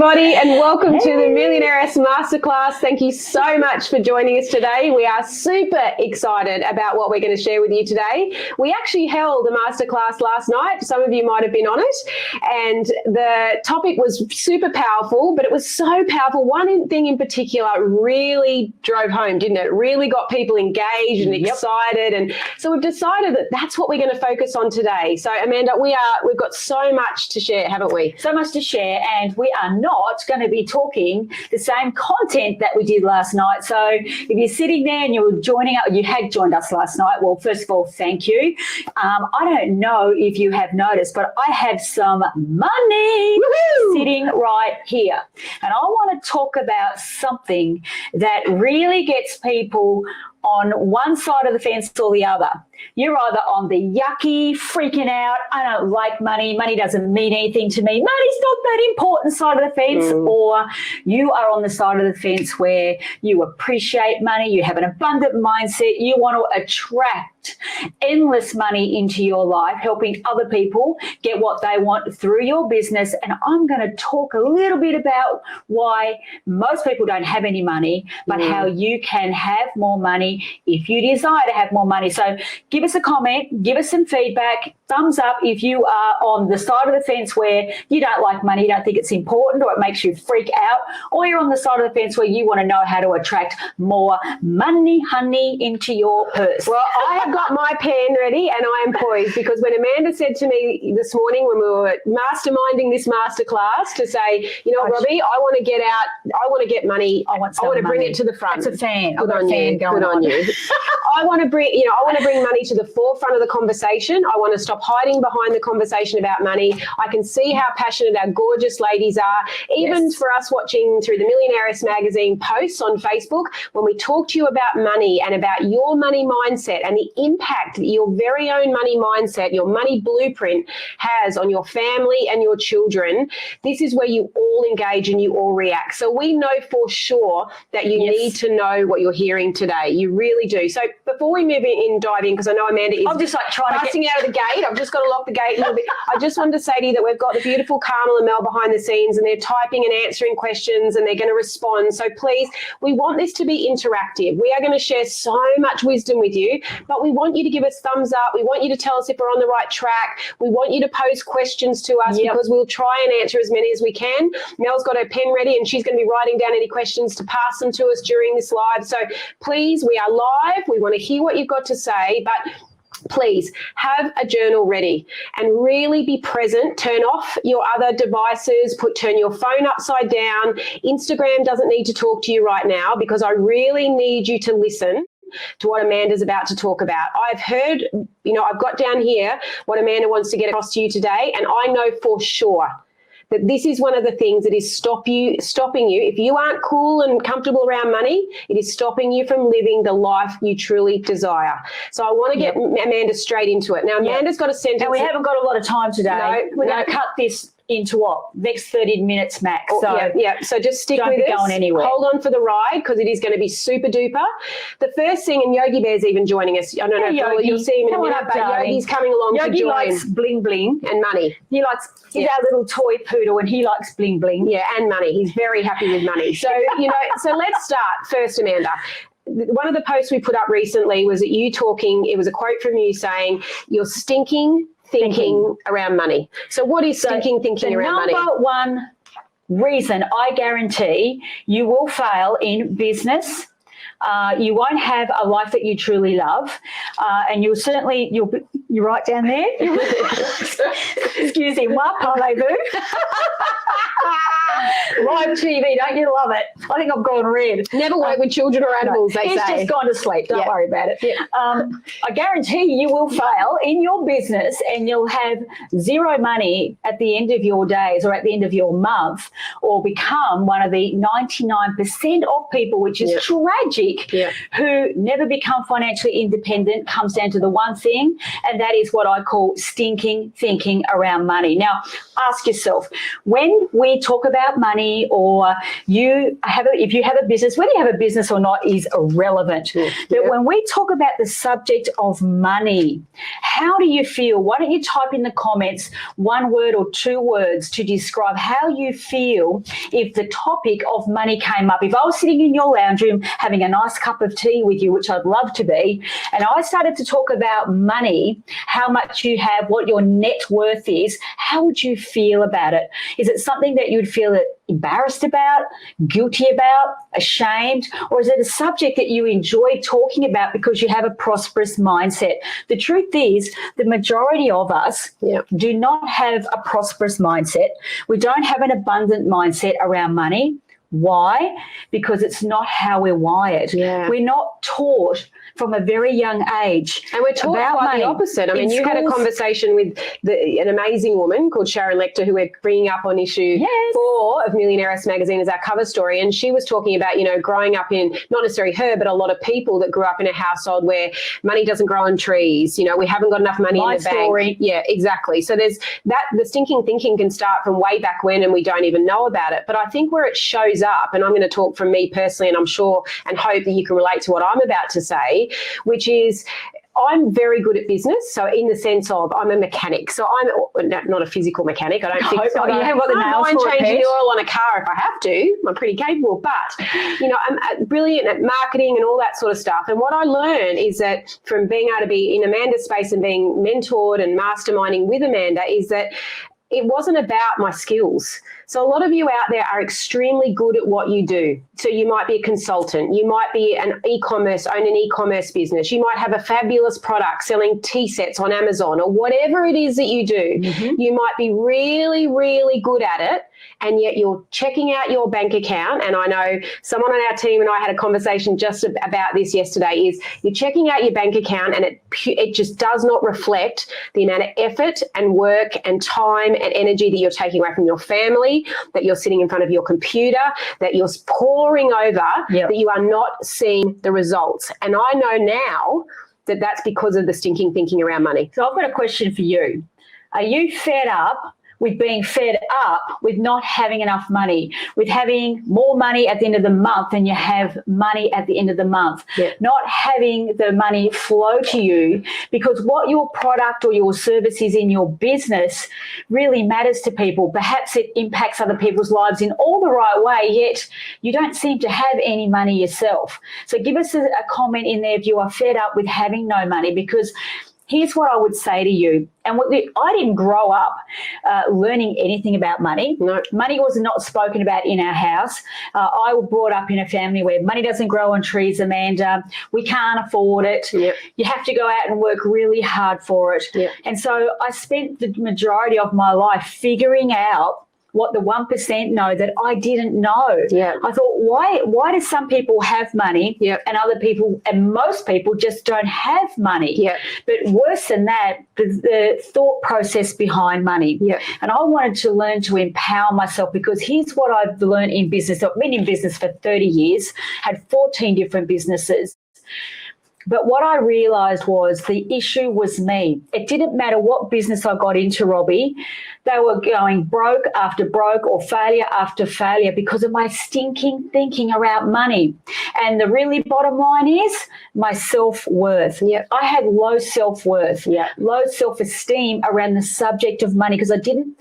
everybody, and welcome to the MIllionairess Masterclass. Thank you so much for joining us today. We are super excited about what we're going to share with you today. We actually held a masterclass last night. Some of you might have been on it, and the topic was super powerful, but it was so powerful. One thing in particular really drove home, didn't it? It really got people engaged and excited, and so we've decided that that's what we're going to focus on today. So, Amanda, we've got so much to share, haven't we? So much to share, and we are not going to be talking the same content that we did last night. So if you're sitting there and you had joined us last night, well, first of all, thank you. I don't know if you have noticed, but I have some money sitting right here. And I want to talk about something that really gets people on one side of the fence or the other. You're either on the yucky, freaking out, I don't like money, money doesn't mean anything to me, money's not that important side of the fence, or you are on the side of the fence where you appreciate money, you have an abundant mindset, you want to attract endless money into your life, helping other people get what they want through your business. And I'm going to talk a little bit about why most people don't have any money, but how you can have more money if you desire to have more money. So give us a comment, give us some feedback, thumbs up if you are on the side of the fence where you don't like money, you don't think it's important, or it makes you freak out, or you're on the side of the fence where you want to know how to attract more money, honey, into your purse. Well, I have got my pen ready and I am poised, because when Amanda said to me this morning when we were masterminding this masterclass to say, you know, Robbie, I want to get out, I want to get money, I want to bring it to the front. It's a fan. Good on you. Good on you. I want to bring money to the forefront of the conversation. I want to stop hiding behind the conversation about money. I can see how passionate our gorgeous ladies are. Even for us watching through the MIllionairess magazine posts on Facebook, when we talk to you about money and about your money mindset and the impact that your very own money mindset, your money blueprint has on your family and your children, this is where you all engage and you all react. So we know for sure that you need to know what you're hearing today. You really do. So before we move in, dive in, because I know Amanda is busting out of the gate. I've just got to lock the gate a little bit. I just wanted to say to you that we've got the beautiful Carmel and Mel behind the scenes, and they're typing and answering questions, and they're going to respond. So please, we want this to be interactive. We are going to share so much wisdom with you, but we want you to give us thumbs up. We want you to tell us if we're on the right track. We want you to pose questions to us, because we'll try and answer as many as we can. Mel's got her pen ready, and she's going to be writing down any questions to pass them to us during this live. So please, we are live. We want to hear what you've got to say, but please have a journal ready and really be present. Turn off your other devices, turn your phone upside down. Instagram doesn't need to talk to you right now, because I really need you to listen to what Amanda's about to talk about. I've heard, I've got down here what Amanda wants to get across to you today, and I know for sure that this is one of the things that is stopping you. If you aren't cool and comfortable around money, it is stopping you from living the life you truly desire. So I want to get Amanda straight into it. Now, Amanda's got a sentence. And we haven't got a lot of time today. No, we're going to cut this into what? Next 30 minutes max. So So just stick with us. Don't be going anywhere. Hold on for the ride, because it is going to be super duper. The first thing, and Yogi Bear's even joining us. I don't know if you'll see him in a minute, but Yogi's coming along to join. Yogi likes bling bling. And money. He's our little toy poodle, and he likes bling bling. Yeah, and money. He's very happy with money. So, so let's start first, Amanda. One of the posts we put up recently was it was a quote from you saying, "You're stinking thinking around money." So what is stinking thinking around money? The number one reason I guarantee you will fail in business, you won't have a life that you truly love, and you'll right down there. Excuse me, moi parlez-vous? Live TV, don't you love it? I think I've gone red. Never work with children or animals, they say. He's just gone to sleep. Don't worry about it. I guarantee you will fail in your business, and you'll have zero money at the end of your days or at the end of your month, or become one of the 99% of people, which is tragic, who never become financially independent. Comes down to the one thing, and that is what I call stinking thinking around money. Now, ask yourself, when we talk about about money, or if you have a business, whether you have a business or not is irrelevant. But when we talk about the subject of money, how do you feel? Why don't you type in the comments 1 word or 2 words to describe how you feel if the topic of money came up. If I was sitting in your lounge room having a nice cup of tea with you, which I'd love to be, and I started to talk about money, how much you have, what your net worth is, how would you feel about it? Is it something that you'd feel embarrassed about, guilty about, ashamed, or is it a subject that you enjoy talking about because you have a prosperous mindset? The truth is, the majority of us do not have a prosperous mindset. We don't have an abundant mindset around money. Why? Because it's not how we're wired. We're not taught from a very young age. And we're taught quite the opposite. I mean, you had a conversation with an amazing woman called Sharon Lecter, who we're bringing up on issue 4 of MIllionairess magazine as our cover story. And she was talking about, growing up in, not necessarily her, but a lot of people that grew up in a household where money doesn't grow on trees. We haven't got enough money in the bank. Yeah, exactly. So there's that, the stinking thinking can start from way back when and we don't even know about it. But I think where it shows up, and I'm going to talk from me personally, and I'm sure and hope that you can relate to what I'm about to say, which is I'm very good at business. So in the sense of I'm a mechanic. So I'm not a physical mechanic. I don't fix. You haven't got the nails for it. Changing the oil on a car if I have to. I'm pretty capable. But, I'm brilliant at marketing and all that sort of stuff. And what I learned is that from being able to be in Amanda's space and being mentored and masterminding with Amanda is that it wasn't about my skills. So a lot of you out there are extremely good at what you do. So you might be a consultant. You might be own an e-commerce business. You might have a fabulous product selling tea sets on Amazon or whatever it is that you do. You might be really, really good at it. And yet you're checking out your bank account. And I know someone on our team and I had a conversation just about this yesterday, is you're checking out your bank account and it just does not reflect the amount of effort and work and time and energy that you're taking away from your family, that you're sitting in front of your computer, that you're poring over, that you are not seeing the results. And I know now that that's because of the stinking thinking around money. So I've got a question for you. Are you fed up with being fed up with not having enough money, with having more money at the end of the month than you have money at the end of the month, not having the money flow to you because what your product or your service is in your business really matters to people. Perhaps it impacts other people's lives in all the right way, yet you don't seem to have any money yourself. So give us a comment in there if you are fed up with having no money, because here's what I would say to you. And I didn't grow up learning anything about money. No. Money was not spoken about in our house. I was brought up in a family where money doesn't grow on trees, Amanda. We can't afford it. You have to go out and work really hard for it. And so I spent the majority of my life figuring out what the 1% know that I didn't know. I thought, why do some people have money and other people and most people just don't have money? But worse than that, the thought process behind money. And I wanted to learn to empower myself, because here's what I've learned in business. I've been in business for 30 years, had 14 different businesses. But what I realised was the issue was me. It didn't matter what business I got into, Robbie. They were going broke after broke or failure after failure because of my stinking thinking around money. And the really bottom line is my self-worth. I had low self-worth, low self-esteem around the subject of money because I didn't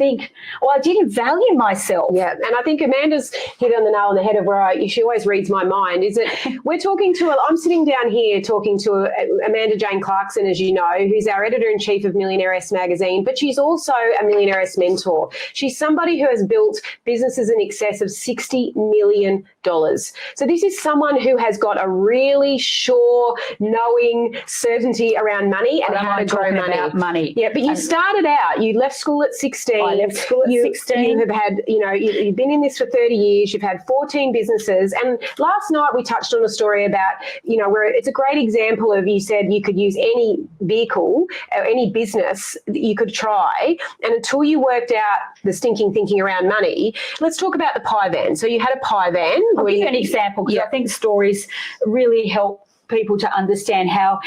value myself. And I think Amanda's hit on the nail on the head of where she always reads my mind, is that we're talking to I'm sitting down here talking to Amanda Jane Clarkson, as you know, who's our editor-in-chief of MIllionairess magazine, but she's also a MIllionairess mentor. She's somebody who has built businesses in excess of $60 million. So this is someone who has got a really sure, knowing certainty around money and how to grow money. But you started out, you left school at 16. I left school at 16. You have had, you've been in this for 30 years. You've had 14 businesses. And last night we touched on a story about, where it's a great example of, you said you could use any vehicle or any business that you could try. And until you worked out the stinking thinking around money, let's talk about the pie van. So you had a pie van. I'll give you an example, because I think stories really help people to understand how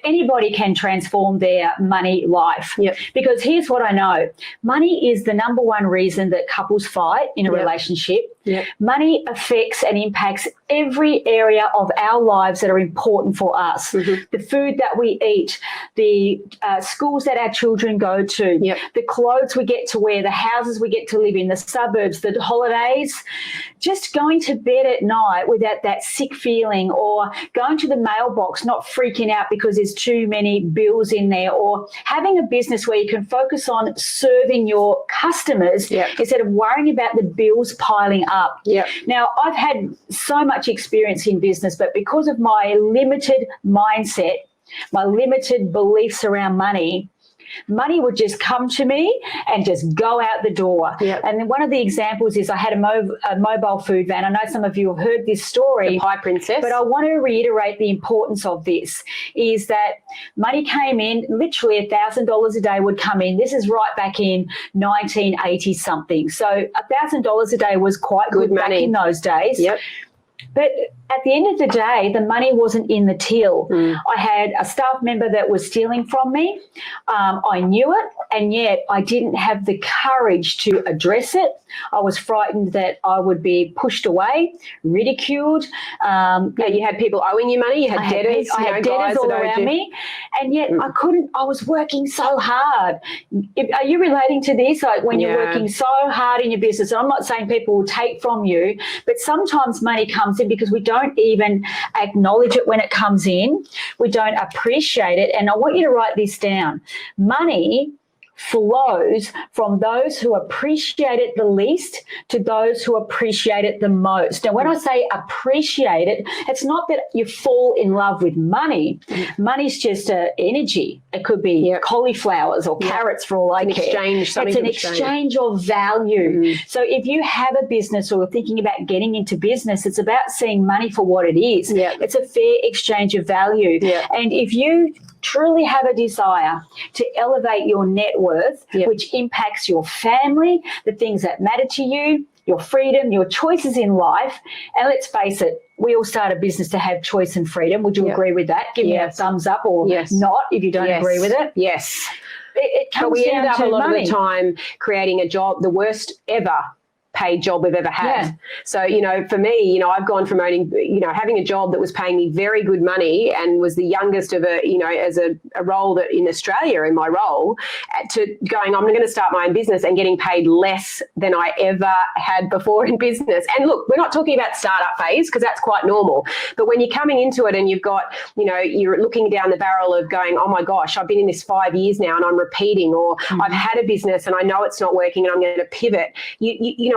anybody can transform their money life. Yep. Because here's what I know. Money is the number one reason that couples fight in a relationship. Yep. Money affects and impacts every area of our lives that are important for us. Mm-hmm. The food that we eat, the schools that our children go to, Yep. the clothes we get to wear, the houses we get to live in, the suburbs, the holidays. Just going to bed at night without that sick feeling, or going to the mailbox not freaking out because there's too many bills in there, or having a business where you can focus on serving your customers instead of worrying about the bills piling up. Yep. Now, I've had so much experience in business, but because of my limited mindset, my limited beliefs around money would just come to me and just go out the door. Yep. And then one of the examples is I had a mobile food van. I know some of you have heard this story. The Pie Princess. But I want to reiterate the importance of this, is that money came in, literally $1,000 a day would come in. This is right back in 1980 something. So $1,000 a day was quite good money back in those days. Yep. But at the end of the day, the money wasn't in the till. I had a staff member that was stealing from me. I knew it, and yet I didn't have the courage to address it. I was frightened that I would be pushed away, ridiculed. You had people owing you money. You had debtors. I had debtors all around me, and yet I couldn't. I was working so hard. Are you relating to this? Like when you're working so hard in your business, and I'm not saying people will take from you, but sometimes money comes in because we don't even acknowledge it when it comes in. We don't appreciate it. And I want you to write this down. Money flows from those who appreciate it the least to those who appreciate it the most. Now, when I say appreciate it, it's not that you fall in love with money. Money's just an energy. It could be cauliflowers or carrots for all I care. Exchange. It's an exchange of value. So if you have a business or thinking about getting into business, it's about seeing money for what it is. It's a fair exchange of value. And if you truly have a desire to elevate your net worth, which impacts your family, the things that matter to you, your freedom, your choices in life. And let's face it, we all start a business to have choice and freedom. Would you agree with that? Give me a thumbs up or not if you don't agree with it. Yes. It comes but we down end up to a lot money. of the time creating a job, the worst ever paid job we've ever had. So, for me, I've gone from owning, having a job that was paying me very good money and was the youngest of as a role that in Australia in my role, to going, I'm going to start my own business and getting paid less than I ever had before in business. And look, we're not talking about startup phase because that's quite normal. But when you're coming into it and you've got, you're looking down the barrel of going, oh my gosh, I've been in this 5 years now and I'm repeating, or I've had a business and I know it's not working and I'm going to pivot.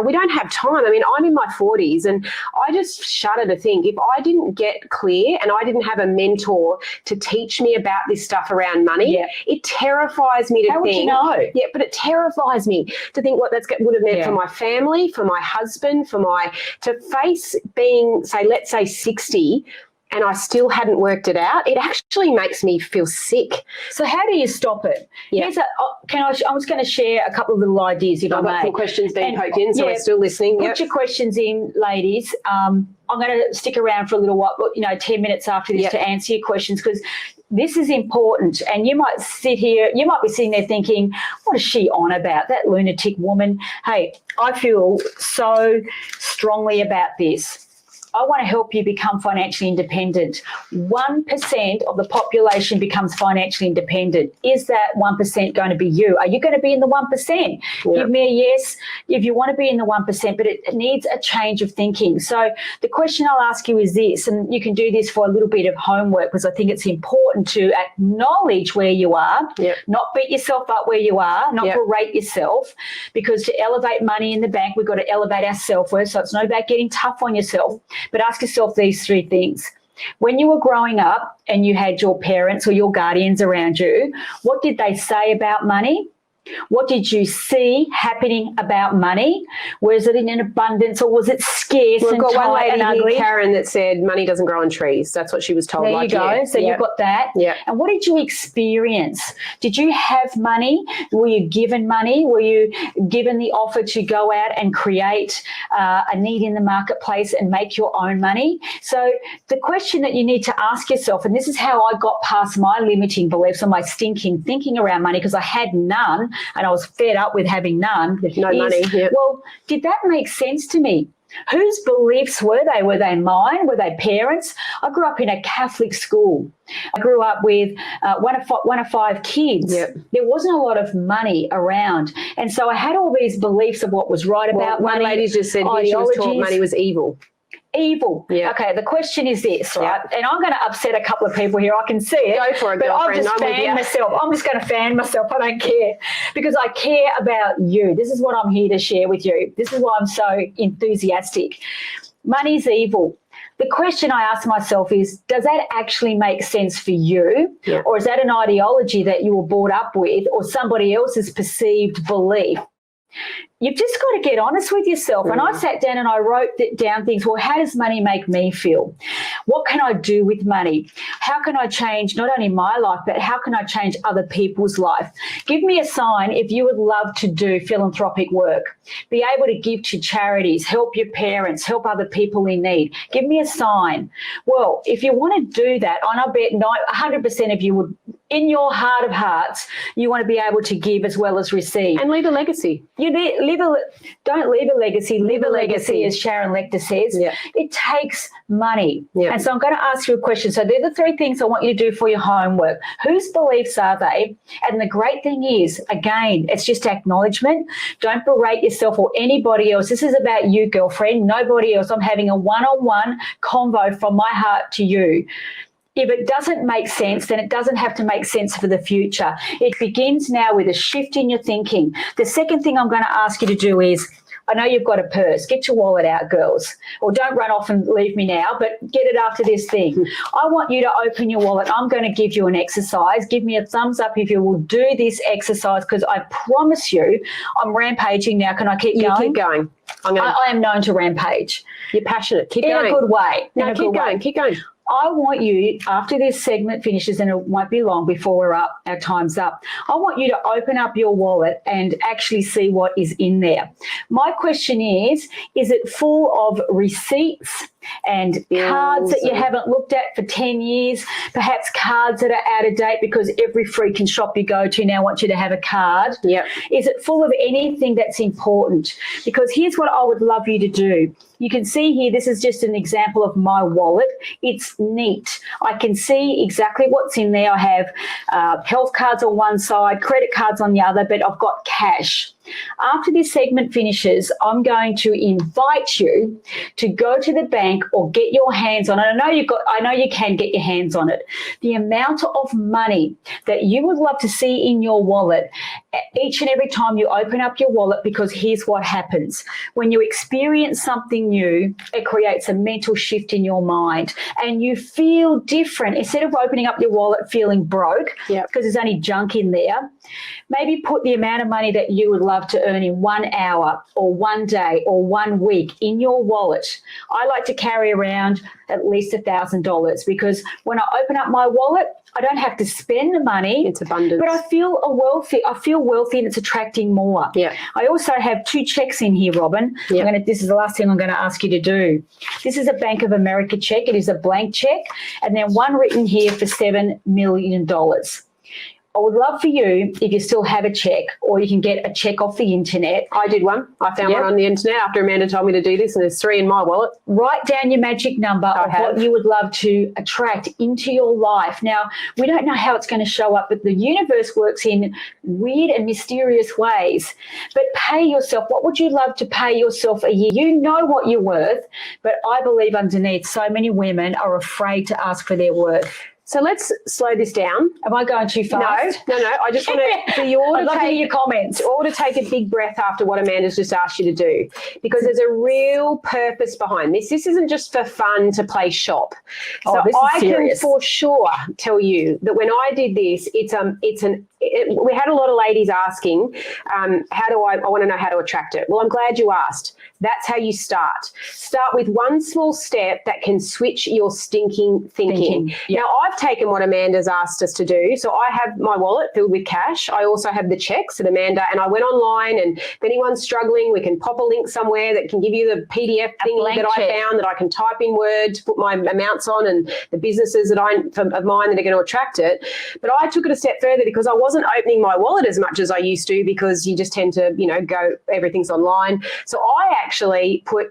We don't have time. I mean, I'm in my 40s and I just shudder to think if I didn't get clear and I didn't have a mentor to teach me about this stuff around money, it terrifies me to think. How would you know? Yeah, but it terrifies me to think what that would have meant for my family, for my husband, to face being, let's say 60, and I still hadn't worked it out. It actually makes me feel sick. So how do you stop it? Here's I was going to share a couple of little ideas if I may. I've got some questions being poked in, so we're still listening. Put your questions in, ladies. I'm going to stick around for a little while, 10 minutes after this to answer your questions, because this is important. And you might sit here, you might be sitting there thinking, what is she on about, that lunatic woman? Hey, I feel so strongly about this. I want to help you become financially independent. 1% of the population becomes financially independent. Is that 1% going to be you? Are you going to be in the 1%? Give me a yes if you want to be in the 1%, but it needs a change of thinking. So the question I'll ask you is this, and you can do this for a little bit of homework because I think it's important to acknowledge where you are, not beat yourself up where you are, not berate yourself, because to elevate money in the bank, we've got to elevate our self-worth. So it's not about getting tough on yourself. But ask yourself these three things. When you were growing up and you had your parents or your guardians around you, what did they say about money? What did you see happening about money? Was it in abundance or was it scarce We've and got one tight lady and ugly? here, Karen, that said money doesn't grow on trees. That's what she was told. There you go. So you've got that. Yeah. And what did you experience? Did you have money? Were you given money? Were you given the offer to go out and create a need in the marketplace and make your own money? So the question that you need to ask yourself, and this is how I got past my limiting beliefs and my stinking thinking around money, because I had none and I was fed up with having none. No money. Yeah. Well, did that make sense to me? Whose beliefs were they? Were they mine? Were they parents? I grew up in a Catholic school. I grew up with one of five kids. Yep. There wasn't a lot of money around. And so I had all these beliefs of what was right about money. One lady just said here she was taught money was evil. Evil. Yeah. Okay, the question is this, right? And I'm going to upset a couple of people here. I can see it. Go for it, but girlfriend. I'm just going to fan myself. I don't care because I care about you. This is what I'm here to share with you. This is why I'm so enthusiastic. Money's evil. The question I ask myself is, does that actually make sense for you? Yeah. Or is that an ideology that you were brought up with or somebody else's perceived belief? You've just got to get honest with yourself. And I sat down and I wrote down things. Well, how does money make me feel? What can I do with money? How can I change not only my life, but how can I change other people's life? Give me a sign if you would love to do philanthropic work, be able to give to charities, help your parents, help other people in need. Give me a sign. Well, if you want to do that, and I bet 100% of you would, in your heart of hearts, you want to be able to give as well as receive. And leave a legacy. Don't leave a legacy, live a legacy, as Sharon Lecter says. Yeah. It takes money. Yeah. And so I'm going to ask you a question. So they're the three things I want you to do for your homework. Whose beliefs are they? And the great thing is, again, it's just acknowledgement. Don't berate yourself or anybody else. This is about you, girlfriend, nobody else. I'm having a one-on-one convo from my heart to you. If it doesn't make sense, then it doesn't have to make sense for the future. It begins now with a shift in your thinking. The second thing I'm going to ask you to do is, I know you've got a purse. Get your wallet out, girls. Or don't run off and leave me now, but get it after this thing. I want you to open your wallet. I'm going to give you an exercise. Give me a thumbs up if you will do this exercise, because I promise you, I'm rampaging now. Can I keep going? You keep going. I am known to rampage. You're passionate. Keep going. In a good way. No, keep going. Keep going. I want you, after this segment finishes, and it won't be long before we're up, our time's up, I want you to open up your wallet and actually see what is in there. My question is it full of receipts and cards that you haven't looked at for 10 years, perhaps cards that are out of date because every freaking shop you go to now wants you to have a card? Yep. Is it full of anything that's important? Because here's what I would love you to do. You can see here, this is just an example of my wallet. It's neat. I can see exactly what's in there. I have health cards on one side, credit cards on the other, but I've got cash. After this segment finishes, I'm going to invite you to go to the bank or get your hands on it. I know you can get your hands on it. The amount of money that you would love to see in your wallet each and every time you open up your wallet, because here's what happens. When you experience something new, it creates a mental shift in your mind and you feel different. Instead of opening up your wallet feeling broke because there's only junk in there, maybe put the amount of money that you would love to earn in 1 hour or 1 day or 1 week in your wallet. I like to carry around at least $1,000 because when I open up my wallet, I don't have to spend the money. It's abundance. But I feel wealthy and it's attracting more. Yeah. I also have 2 checks in here, Robin. Yeah. This is the last thing I'm going to ask you to do. This is a Bank of America check. It is a blank check. And then one written here for $7 million. I would love for you, if you still have a check, or you can get a check off the internet. I did one. I found one on the internet after Amanda told me to do this, and there's 3 in my wallet. Write down your magic number of what you would love to attract into your life. Now, we don't know how it's going to show up, but the universe works in weird and mysterious ways. But pay yourself. What would you love to pay yourself a year? You know what you're worth, but I believe underneath so many women are afraid to ask for their worth. So let's slow this down. Am I going too fast? No. I just want to, for you all I'd love to hear your comments. All to take a big breath after what Amanda's just asked you to do, because there's a real purpose behind this. This isn't just for fun to play shop. So this is I serious. can for sure tell you that when I did this, we had a lot of ladies asking, how do I want to know how to attract it. Well, I'm glad you asked. That's how you start. Start with one small step that can switch your stinking thinking. Yep. Now, I've taken what Amanda's asked us to do. So I have my wallet filled with cash. I also have the checks that Amanda, and I went online, and if anyone's struggling, we can pop a link somewhere that can give you the PDF thing that I found that I can type in Word to put my amounts on and the businesses of mine that are going to attract it. But I took it a step further because I wasn't opening my wallet as much as I used to, because you just tend to, go, everything's online. So I actually put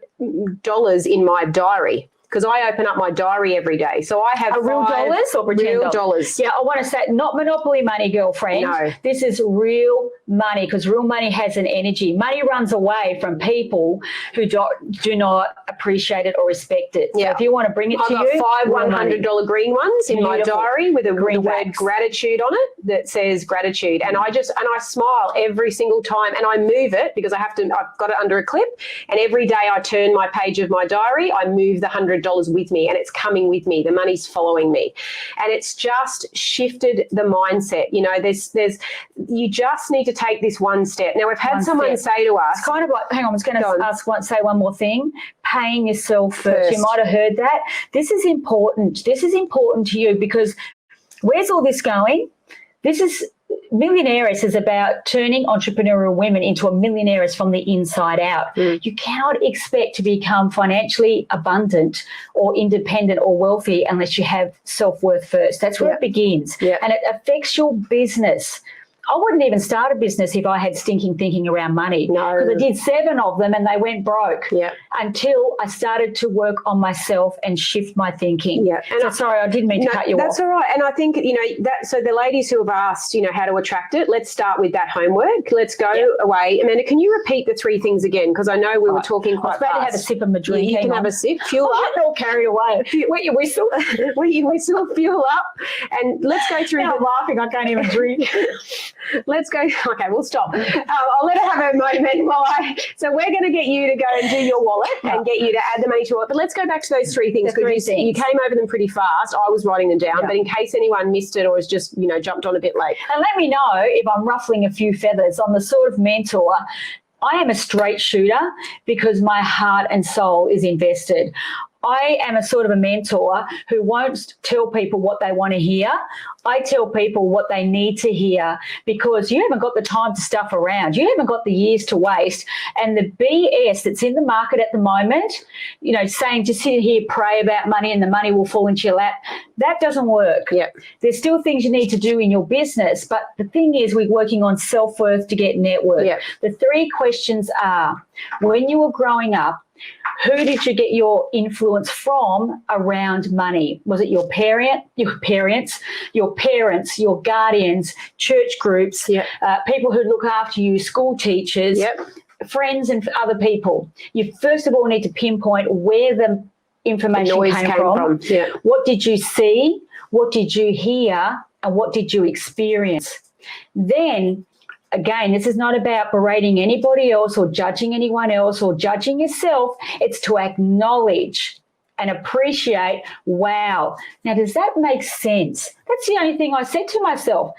dollars in my diary, because I open up my diary every day. So I have real dollars or pretend real dollars. Yeah, I want to say, not Monopoly money, girlfriend. No. This is real money, because real money has an energy. Money runs away from people who do not appreciate it or respect it. Yeah. So if you want to bring it to you, I've got 5 $100 green ones in my diary with the word gratitude on it that says gratitude. And I smile every single time, and I move it because I've got it under a clip. And every day I turn my page of my diary, I move the $100 with me, and it's coming with me. The money's following me. And it's just shifted the mindset. There's you just need to take this one step. Now, we've had someone say to us, it's kind of like, hang on, I was going to say one more thing. Paying yourself first. You might have heard that. This is important. This is important to you, because where's all this going? MIllionairess is about turning entrepreneurial women into a millionairess from the inside out. You cannot expect to become financially abundant or independent or wealthy unless you have self-worth first. That's where it begins. And it affects your business. I wouldn't even start a business if I had stinking thinking around money. No. Because I did 7 of them and they went broke until I started to work on myself and shift my thinking. And sorry, I didn't mean to cut you off. That's all right. And I think, so the ladies who have asked, how to attract it, let's start with that homework. Let's go away. Amanda, can you repeat the 3 things again? Because I know we were talking quite fast. I was about to have a sip of my drink. You can have a sip. Fuel up. I'm all carried away. Wet your whistle. Wet your whistle. Fuel up. And let's go through. I'm laughing. I can't even drink. Let's go. Okay, we'll stop. I'll let her have a moment so we're going to get you to go and do your wallet and get you to add the money to it. But let's go back to those 3 things, because you came over them pretty fast. I was writing them down, but in case anyone missed it or has just, jumped on a bit late. And let me know if I'm ruffling a few feathers. I'm the sort of mentor. I am a straight shooter because my heart and soul is invested. I am a sort of a mentor who won't tell people what they want to hear. I tell people what they need to hear, because you haven't got the time to stuff around. You haven't got the years to waste. And the BS that's in the market at the moment, saying just sit here, pray about money and the money will fall into your lap, that doesn't work. There's still things you need to do in your business. But the thing is, we're working on self-worth to get network. The 3 questions are, when you were growing up, who did you get your influence from around money? Was it your parents, your guardians, church groups, people who look after you, school teachers, friends and other people? You first of all need to pinpoint where the information came from. What did you see? What did you hear? And what did you experience? Then, again, this is not about berating anybody else or judging anyone else or judging yourself. It's to acknowledge and appreciate, wow. Now, does that make sense? That's the only thing I said to myself.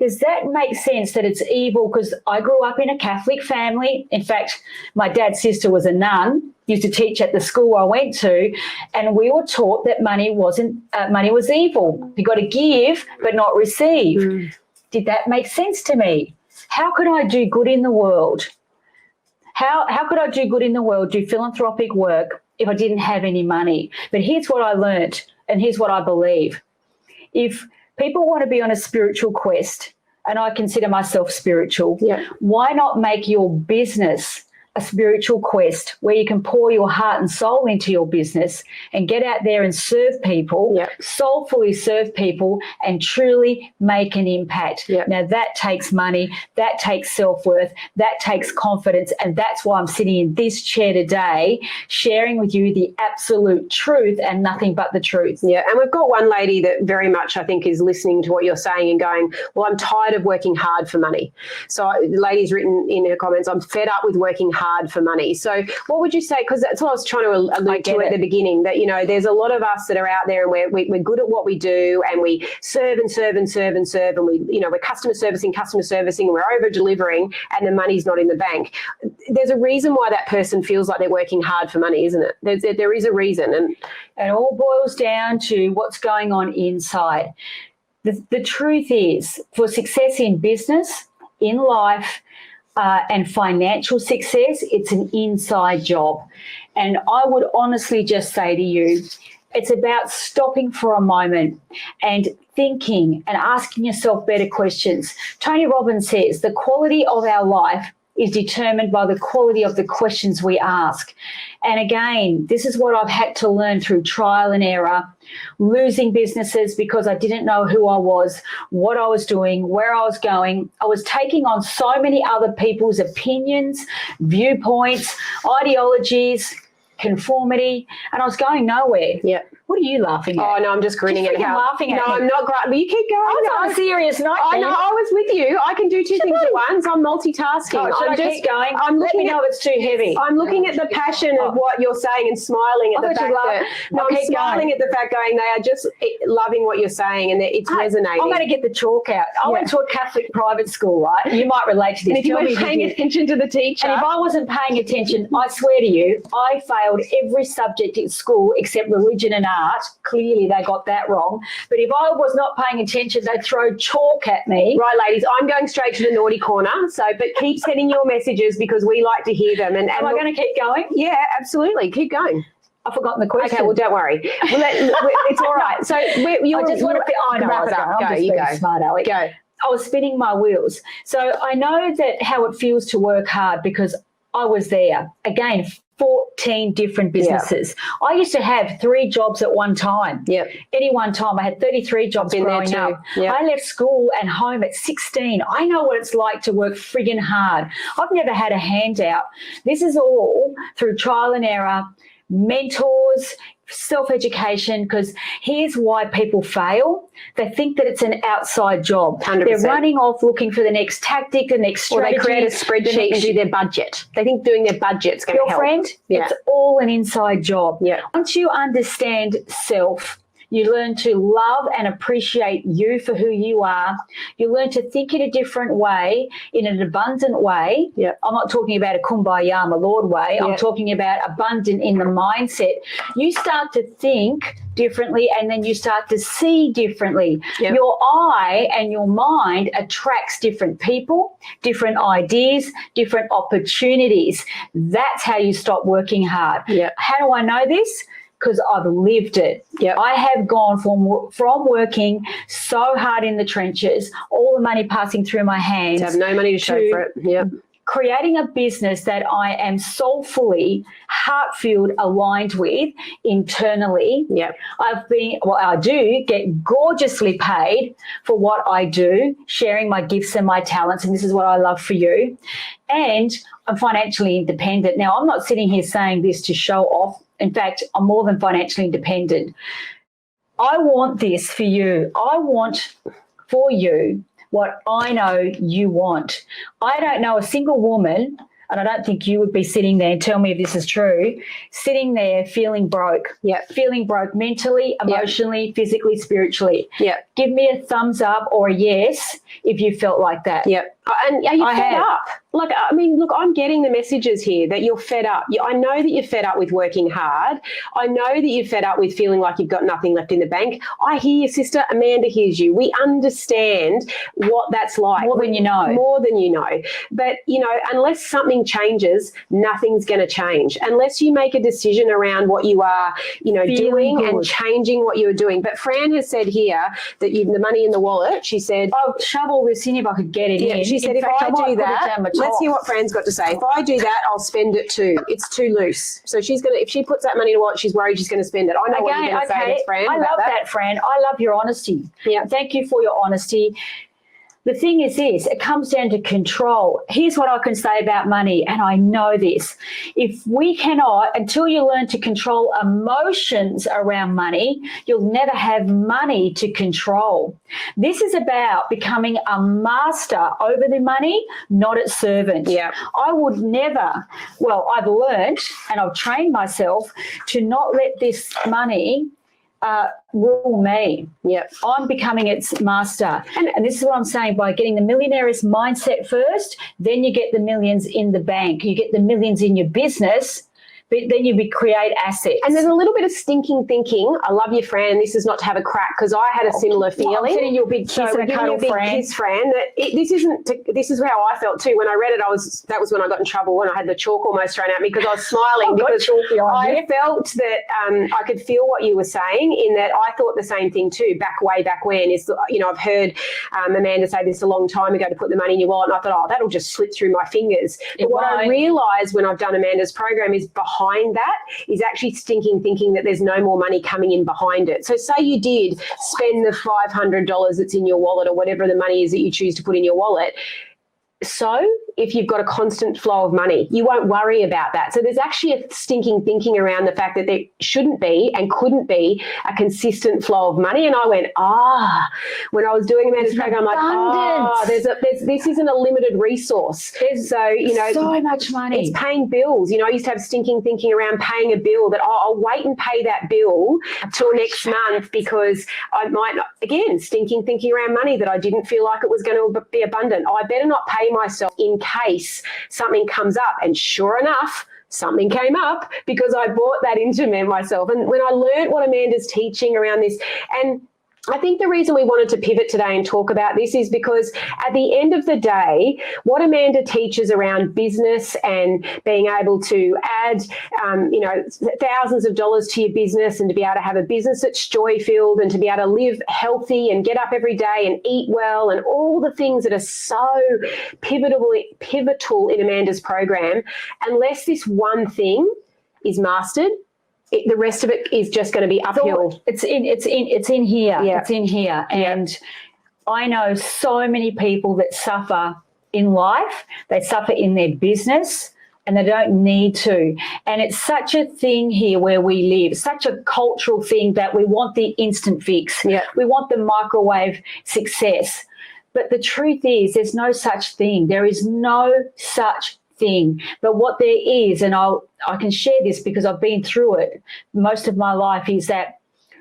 Does that make sense that it's evil? Because I grew up in a Catholic family. In fact, my dad's sister was a nun, used to teach at the school I went to, and we were taught that money was evil. You got to give but not receive. Did that make sense to me? How could I do good in the world? How could I do good in the world, do philanthropic work, if I didn't have any money? But here's what I learned, and here's what I believe. If people want to be on a spiritual quest, and I consider myself spiritual, why not make your business a spiritual quest where you can pour your heart and soul into your business and get out there and serve people, soulfully serve people, and truly make an impact. Now, that takes money, that takes self-worth, that takes confidence, and that's why I'm sitting in this chair today sharing with you the absolute truth and nothing but the truth. And we've got one lady that very much, I think, is listening to what you're saying and going, well, I'm tired of working hard for money. So the lady's written in her comments, I'm fed up with working hard hard for money. So what would you say, because that's what I was trying to allude to at the beginning, that, you know, there's a lot of us that are out there and we're good at what we do, and we serve and serve and serve and serve, and we, you know, we're customer servicing and we're over delivering, and the money's not in the bank. There's a reason why that person feels like they're working hard for money, isn't it? There is a reason. And it all boils down to what's going on inside. The truth is, for success in business, in life, and financial success, it's an inside job. And I would honestly just say to you, it's about stopping for a moment and thinking and asking yourself better questions. Tony Robbins says the quality of our life is determined by the quality of the questions we ask. And again, this is what I've had to learn through trial and error, losing businesses because I didn't know who I was, what I was doing, where I was going. I was taking on so many other people's opinions, viewpoints, ideologies, conformity, and I was going nowhere. Yeah. What are you laughing at? Oh, no, I'm just grinning at how. Laughing at no, me. I'm not. But you keep going. I was on a serious note. I know. I was with you. I can do two things at once. I'm multitasking. Oh, should I'm I just keep going? I'm Let me looking know at, it's too heavy. I'm looking at the passion of what you're saying and smiling at the fact that. No, I'm smiling at the fact going, they are just loving what you're saying, and it's resonating. I'm going to get the chalk out. I went to a Catholic private school, right? You might relate to this. And if you weren't paying attention to the teacher. And if I wasn't paying attention, I swear to you, I failed every subject at school except religion and art. Clearly, they got that wrong. But if I was not paying attention, they'd throw chalk at me. Right, ladies, I'm going straight to the naughty corner. But keep sending your messages because we like to hear them. And am I going to keep going? Yeah, absolutely. Keep going. I've forgotten the question. Okay, well, don't worry. It's all right. So I just want to be. I know. Wrap it up. I'm just being smart, Alex. Go. I was spinning my wheels. So I know that how it feels to work hard because I was there. Again, 14 different businesses. Yeah. I used to have 3 jobs at one time. Yep. Any one time. I had 33 jobs growing up. Yep. I left school and home at 16. I know what it's like to work friggin' hard. I've never had a handout. This is all through trial and error, mentors, self-education, because here's why people fail. They think that it's an outside job. 100%. They're running off looking for the next tactic, the next strategy. Or they create a spreadsheet and do their budget. They think doing their budget's going to help. Girlfriend, it's all an inside job. Yeah. Once you understand self, you learn to love and appreciate you for who you are. You learn to think in a different way, in an abundant way. Yep. I'm not talking about a kumbaya, my Lord way. Yep. I'm talking about abundant in the mindset. You start to think differently and then you start to see differently. Yep. Your eye and your mind attracts different people, different ideas, different opportunities. That's how you stop working hard. Yep. How do I know this? Because I've lived it. Yep. I have gone from working so hard in the trenches, all the money passing through my hands. To have no money to show for it. Yep. Creating a business that I am soulfully, heart-filled, aligned with internally. Yep. I do get gorgeously paid for what I do, sharing my gifts and my talents, and this is what I love for you. And I'm financially independent. Now, I'm not sitting here saying this to show off. In fact, I'm more than financially independent. I want this for you. I want for you what I know you want. I don't know a single woman, and I don't think you would be sitting there, and tell me if this is true, sitting there feeling broke. Yeah. Feeling broke mentally, emotionally, physically, spiritually. Yeah. Give me a thumbs up or a yes if you felt like that. Yeah. And are you fed up? Like, I mean, look, I'm getting the messages here that you're fed up. I know that you're fed up with working hard. I know that you're fed up with feeling like you've got nothing left in the bank. I hear you, sister. Amanda hears you. We understand what that's like. More than you know. More than you know. But, you know, unless something changes, nothing's going to change. Unless you make a decision around what you are, you know, doing good. And changing what you're doing. But Fran has said here that the money in the wallet, she said, I'll shove all this in if I could get it in. She said, if I do that, let's hear what Fran's got to say. If I do that, I'll spend it too. It's too loose. So she's going to, if she puts that money in a wallet, she's worried she's going to spend it. I know what you're going to say, Fran. I love that, Fran. I love your honesty. Yeah. Thank you for your honesty. The thing is this, it comes down to control. Here's what I can say about money, and I know this. If we cannot, until you learn to control emotions around money, you'll never have money to control. This is about becoming a master over the money, not its servant. Yeah. I would never, well, I've learned and I've trained myself to not let this money rule me. Yep. I'm becoming its master. And this is what I'm saying, by getting the millionairess mindset first, then you get the millions in the bank. You get the millions in your business, but then you create assets. And there's a little bit of stinking thinking. I love you, Fran. This is not to have a crack, because I had a similar feeling. I'm sending you a big kiss and a cuddle, Fran. Kiss, Fran. This is how I felt too. When I read it, that was when I got in trouble, when I had the chalk almost thrown at me, because I was smiling because I felt that I could feel what you were saying, in that I thought the same thing too, way back when. I've heard Amanda say this a long time ago, to put the money in your wallet, and I thought, that'll just slip through my fingers. But what I realised when I've done Amanda's program is behind that is actually stinking thinking that there's no more money coming in behind it. So say you did spend the $500 that's in your wallet, or whatever the money is that you choose to put in your wallet. So if you've got a constant flow of money, you won't worry about that. So there's actually a stinking thinking around the fact that there shouldn't be and couldn't be a consistent flow of money. And I went, when I was doing Amanda's program, I'm like, this isn't a limited resource. So much money. It's paying bills. I used to have stinking thinking around paying a bill, that I'll wait and pay that bill till next month, because I might not, again, stinking thinking around money, that I didn't feel like it was going to be abundant. I better not pay myself in case something comes up. And sure enough, something came up, because I bought that into myself. And when I learned what Amanda's teaching around this, and I think the reason we wanted to pivot today and talk about this is because at the end of the day, what Amanda teaches around business and being able to add, thousands of dollars to your business, and to be able to have a business that's joy-filled, and to be able to live healthy and get up every day and eat well, and all the things that are so pivotal in Amanda's program, unless this one thing is mastered, the rest of it is just going to be uphill. It's in here. Yeah. It's in here. And I know so many people that suffer in life. They suffer in their business, and they don't need to. And it's such a thing here where we live, such a cultural thing, that we want the instant fix. Yeah. We want the microwave success. But the truth is, there's no such thing. There is no such thing. But what there is, and I can share this because I've been through it most of my life, is that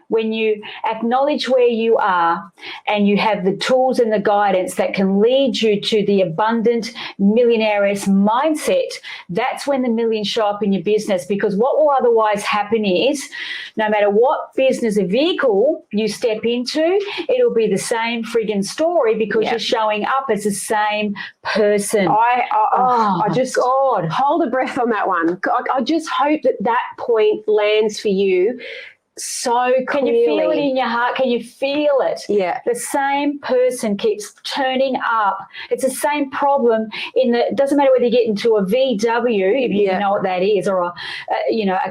when you acknowledge where you are, and you have the tools and the guidance that can lead you to the abundant millionairess mindset, that's when the millions show up in your business. Because what will otherwise happen is, no matter what business or vehicle you step into, it'll be the same friggin' story, because you're showing up as the same person. I just hold a breath on that one. I just hope that point lands for you so clearly. Can you feel it in your heart? Can you feel it? Yeah. The same person keeps turning up. It's the same problem it doesn't matter whether you get into a VW, if you know what that is, or a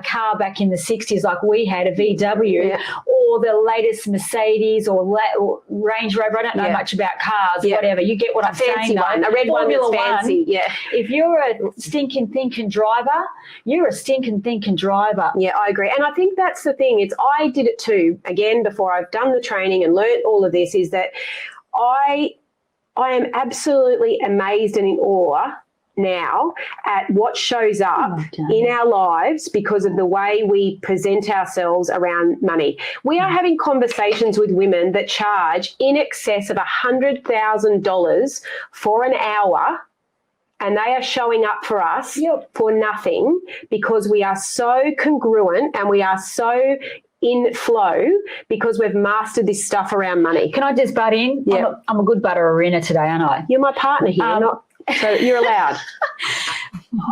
car back in the 60s like we had, a VW, or the latest Mercedes or Range Rover. I don't know much about cars, whatever. You get what I'm saying. A red one that's fancy. Yeah. If you're a stinking thinking driver, you're a stinking thinking driver. Yeah, I agree. And I think that's the thing. I did it too, again, before I've done the training and learnt all of this, is that I am absolutely amazed and in awe now at what shows up in our lives because of the way we present ourselves around money. We are having conversations with women that charge in excess of $100,000 for an hour, and they are showing up for us for nothing, because we are so congruent and we are so in flow, because we've mastered this stuff around money. Can I just butt in? Yeah. I'm a good butterina today, aren't I? You're my partner here, so you're allowed.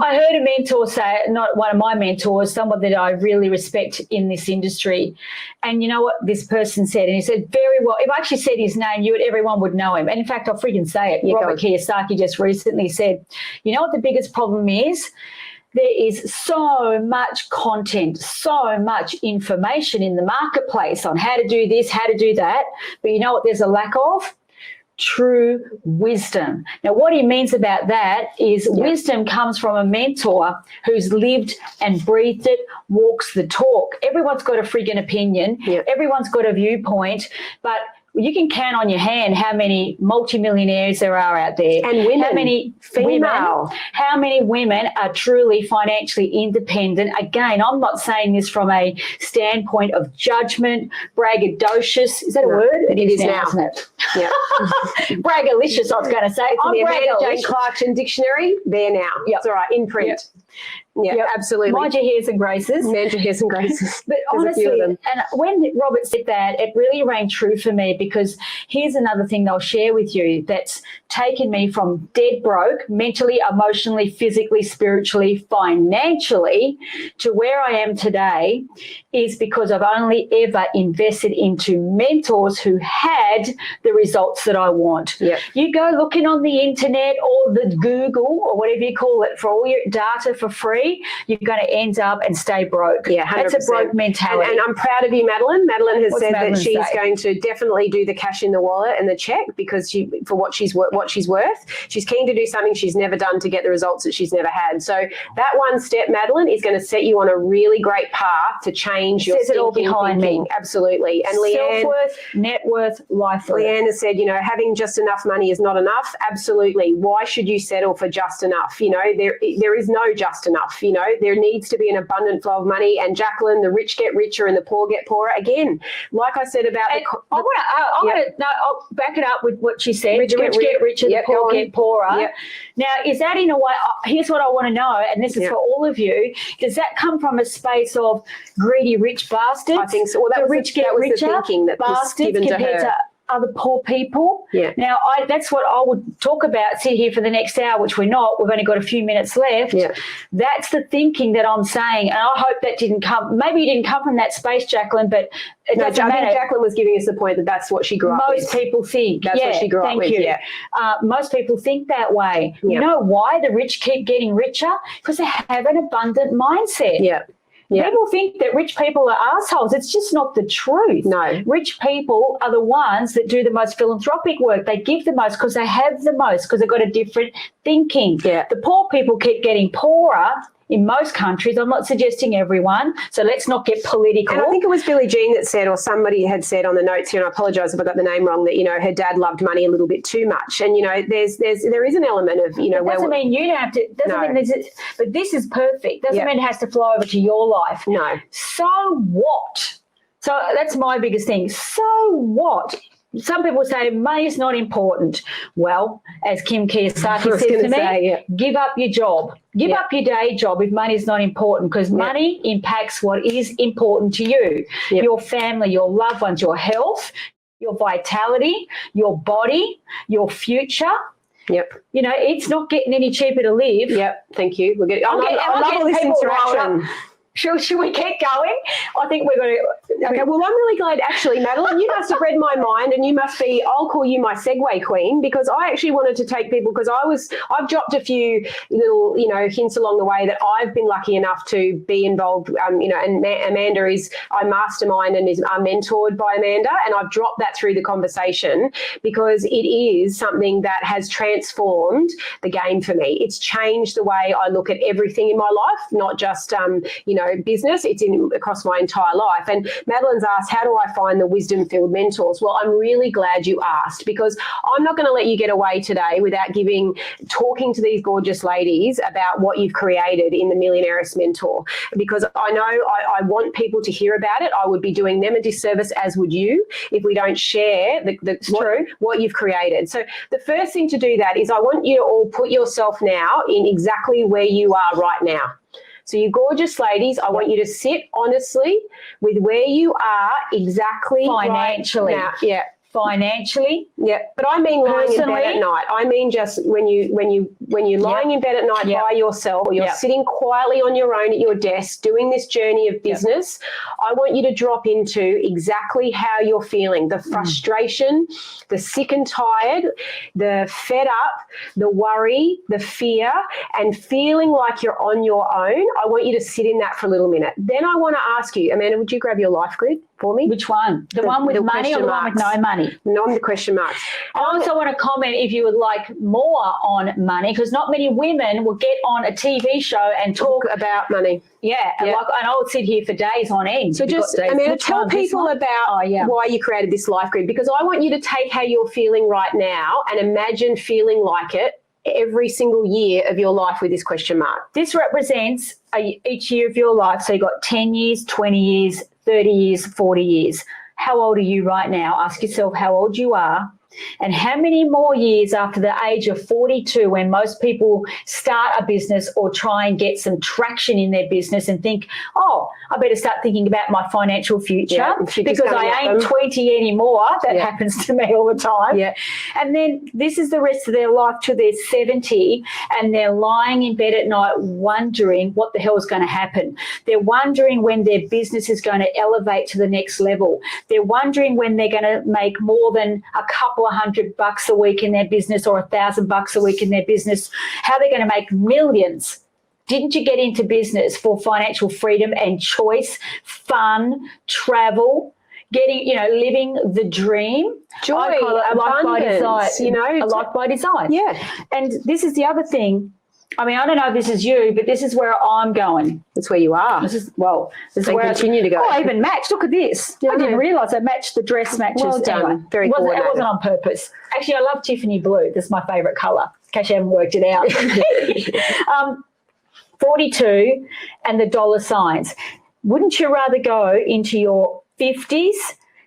I heard a mentor say, not one of my mentors, someone that I really respect in this industry. And you know what this person said? And he said, very well, if I actually said his name, everyone would know him. And in fact, I'll freaking say it. Robert Kiyosaki just recently said, you know what the biggest problem is? There is so much content, so much information in the marketplace on how to do this, how to do that. But you know what there's a lack of? true wisdom. Now, what he means about that is wisdom comes from a mentor who's lived and breathed it, walks the talk. Everyone's got a friggin' opinion. Everyone's got a viewpoint, but you can count on your hand how many multimillionaires there are out there. And women. How many female. How many women are truly financially independent? Again, I'm not saying this from a standpoint of judgment, braggadocious. Is that a word? It is now. Isn't it? Yeah. Braggalicious, I was going to say. It's the Amanda Jane Clarkson dictionary. There now. It's all right, in print. Yeah, absolutely. Mind your hairs and graces. Mind your hairs and graces. But honestly, and when Robert said that, it really rang true for me, because here's another thing I'll share with you that's taken me from dead broke, mentally, emotionally, physically, spiritually, financially, to where I am today, is because I've only ever invested into mentors who had the results that I want. You go looking on the internet or the Google or whatever you call it for all your data for free, you're going to end up and stay broke. 100%. That's a broke mentality. And I'm proud of you, Madeline. Madeline has said that she's going to definitely do the cash in the wallet and the check, because for what she's worth. She's keen to do something she's never done to get the results that she's never had. So that one step, Madeline, is going to set you on a really great path to change your thinking. It all behind me. Absolutely. And Leanne, self-worth, net worth, life worth. Leanne has said, having just enough money is not enough. Absolutely. Why should you settle for just enough? There is no just enough. There needs to be an abundant flow of money. And Jacqueline, the rich get richer and the poor get poorer. Again, like I said about I'll back it up with what she said. Rich get richer, the poor get poorer. Now, is that in a way, here's what I want to know, and this is for all of you, does that come from a space of greedy rich bastards? I think so. Well, that was the thinking that was given to her. Other poor people. Now, that's what I would talk about, sit here for the next hour, which we're not. We've only got a few minutes left. That's the thinking that I'm saying. And I hope that didn't come, maybe it didn't come from that space, Jacqueline, but it doesn't matter. Jacqueline was giving us the point that that's what she grew up with. Most people think. That's what she grew up with. Most people think that way. You know why the rich keep getting richer? Because they have an abundant mindset. People think that rich people are assholes. It's just not the truth. No. Rich people are the ones that do the most philanthropic work. They give the most because they have the most, because they've got a different thinking. The poor people keep getting poorer in most countries. I'm not suggesting everyone, so let's not get political. And I think it was Billie Jean that said, or somebody had said on the notes here, and I apologise if I got the name wrong, that, her dad loved money a little bit too much. And, there is an element of, It doesn't mean you don't have to, but this is perfect. Doesn't mean it has to flow over to your life. No. So what? So that's my biggest thing. So what? Some people say money is not important. Well, as Kim Kiyosaki said to me, give up your job. Give up your day job if money is not important, because money impacts what is important to you, your family, your loved ones, your health, your vitality, your body, your future. It's not getting any cheaper to live. Thank you. I love all this interaction. Should we keep going? I think we're going to. Okay, well, I'm really glad, actually, Madeline, you must have read my mind, and you must be, I'll call you my segue queen, because I actually wanted to take people, because I've dropped a few little, hints along the way that I've been lucky enough to be involved, and Amanda is, I Mastermind and is mentored by Amanda, and I've dropped that through the conversation because it is something that has transformed the game for me. It's changed the way I look at everything in my life, not just, business. It's across my entire life. And Madeline's asked, how do I find the wisdom-filled mentors? Well, I'm really glad you asked, because I'm not going to let you get away today without talking to these gorgeous ladies about what you've created in the MIllionairess Mentor, because I know I want people to hear about it. I would be doing them a disservice, as would you, if we don't share what you've created. So the first thing to do that is I want you to all put yourself now in exactly where you are right now. So you gorgeous ladies, I want you to sit honestly with where you are exactly financially. Right now. Financially. But I mean lying in bed at night. I mean just when you're lying in bed at night by yourself, or you're sitting quietly on your own at your desk doing this journey of business, I want you to drop into exactly how you're feeling, the frustration, the sick and tired, the fed up, the worry, the fear, and feeling like you're on your own. I want you to sit in that for a little minute. Then I want to ask you, Amanda, would you grab your life grid? for me. Which one? The one with money or the one with no money? Non the question marks. I also want to comment if you would like more on money, because not many women will get on a TV show and talk about money. Yeah, and I would sit here for days on end. So just, tell people about why you created this life grid, because I want you to take how you're feeling right now and imagine feeling like it every single year of your life with this question mark. This represents each year of your life. So you've got 10 years, 20 years, 30 years, 40 years. How old are you right now? Ask yourself how old you are. And how many more years after the age of 42, when most people start a business or try and get some traction in their business and think, oh, I better start thinking about my financial future because I ain't 20 anymore. That happens to me all the time. Yeah. And then this is the rest of their life till they're 70, and they're lying in bed at night wondering what the hell is going to happen. They're wondering when their business is going to elevate to the next level. They're wondering when they're going to make more than a couple of $100 a week in their business or $1,000 a week in their business, how they're going to make millions. Didn't you get into business for financial freedom and choice, fun, travel, getting, living the dream? Joy, I call it a life by abundance, design. A life by design. Yeah. And this is the other thing. I mean, I don't know if this is you, but this is where I'm going. That's where you are. This is where I continue to go. Oh, I even matched. Look at this. I didn't realise I matched the dress matches. Well done. Anyway, Very it coordinated. wasn't on purpose. Actually, I love Tiffany blue. That's my favourite colour. In case you haven't worked it out. 42 and the dollar signs. Wouldn't you rather go into your 50s,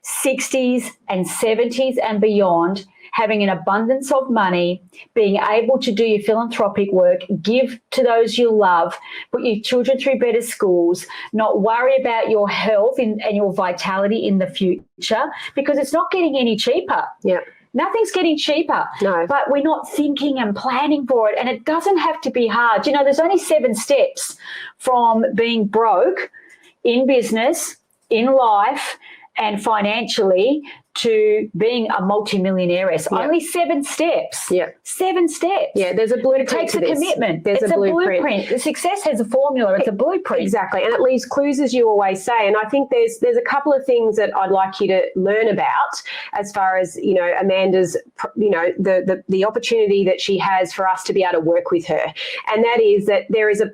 60s and 70s and beyond, having an abundance of money, being able to do your philanthropic work, give to those you love, put your children through better schools, not worry about your health and your vitality in the future, because it's not getting any cheaper. Yeah. Nothing's getting cheaper. No. But we're not thinking and planning for it. And it doesn't have to be hard. There's only 7 steps from being broke in business, in life, and financially to being a multimillionairess. Yeah. Only 7 steps. Yeah. 7 steps. Yeah, there's a blueprint. It takes to a this. commitment. There's it's a blueprint. The success has a formula. It's a blueprint. Exactly. And it leaves clues, as you always say. And I think there's a couple of things that I'd like you to learn about as far as, Amanda's, the opportunity that she has for us to be able to work with her. And that is that there is a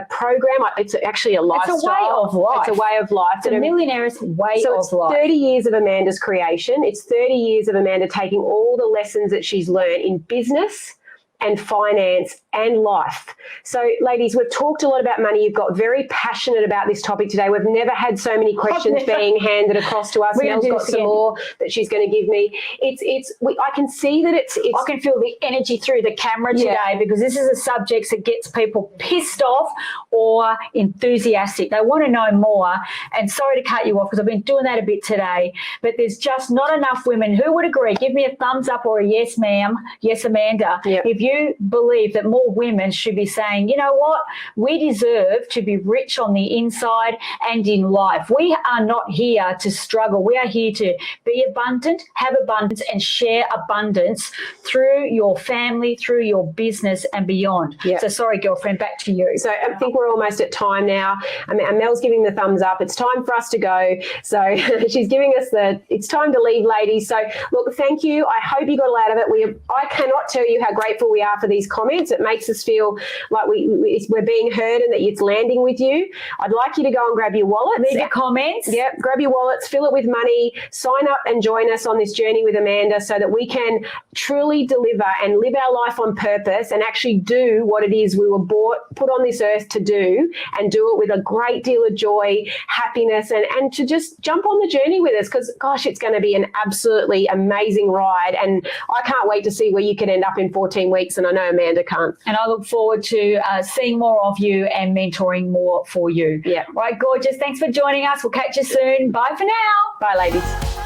program. It's actually a lifestyle. It's a way of life. It's a way of life. It's a MIllionairess way so of it's life. 30 years of Amanda's creation. It's 30 years of Amanda taking all the lessons that she's learned in business and finance and life. So, ladies, we've talked a lot about money. You've got very passionate about this topic today. We've never had so many questions being handed across to us. Mel's got some more that she's going to give me. I can see that I can feel the energy through the camera today because this is a subject that gets people pissed off or enthusiastic. They want to know more. And sorry to cut you off because I've been doing that a bit today, but there's just not enough women who would agree. Give me a thumbs up or a yes, ma'am, yes, Amanda. Yep. If you believe that more women should be saying, you know what, we deserve to be rich on the inside and in life. We are not here to struggle. We are here to be abundant, have abundance, and share abundance through your family, through your business, and beyond. Yep. So sorry, girlfriend, back to you. So I think we're almost at time now. Mel's giving the thumbs up. It's time for us to go. So she's giving us it's time to leave, ladies. So look, thank you. I hope you got a lot out of it. I cannot tell you how grateful we are for these comments. It makes us feel like we're being heard and that it's landing with you. I'd like you to go and grab your wallets. Leave your comments. Yep, grab your wallets, fill it with money, sign up and join us on this journey with Amanda so that we can truly deliver and live our life on purpose and actually do what it is we were put on this earth to do, and do it with a great deal of joy, happiness, and to just jump on the journey with us, because gosh, it's going to be an absolutely amazing ride, and I can't wait to see where you can end up in 14 weeks, and I know Amanda can't. And I look forward to seeing more of you and mentoring more for you. Yeah. Right, gorgeous. Thanks for joining us. We'll catch you soon. Bye for now. Bye, ladies.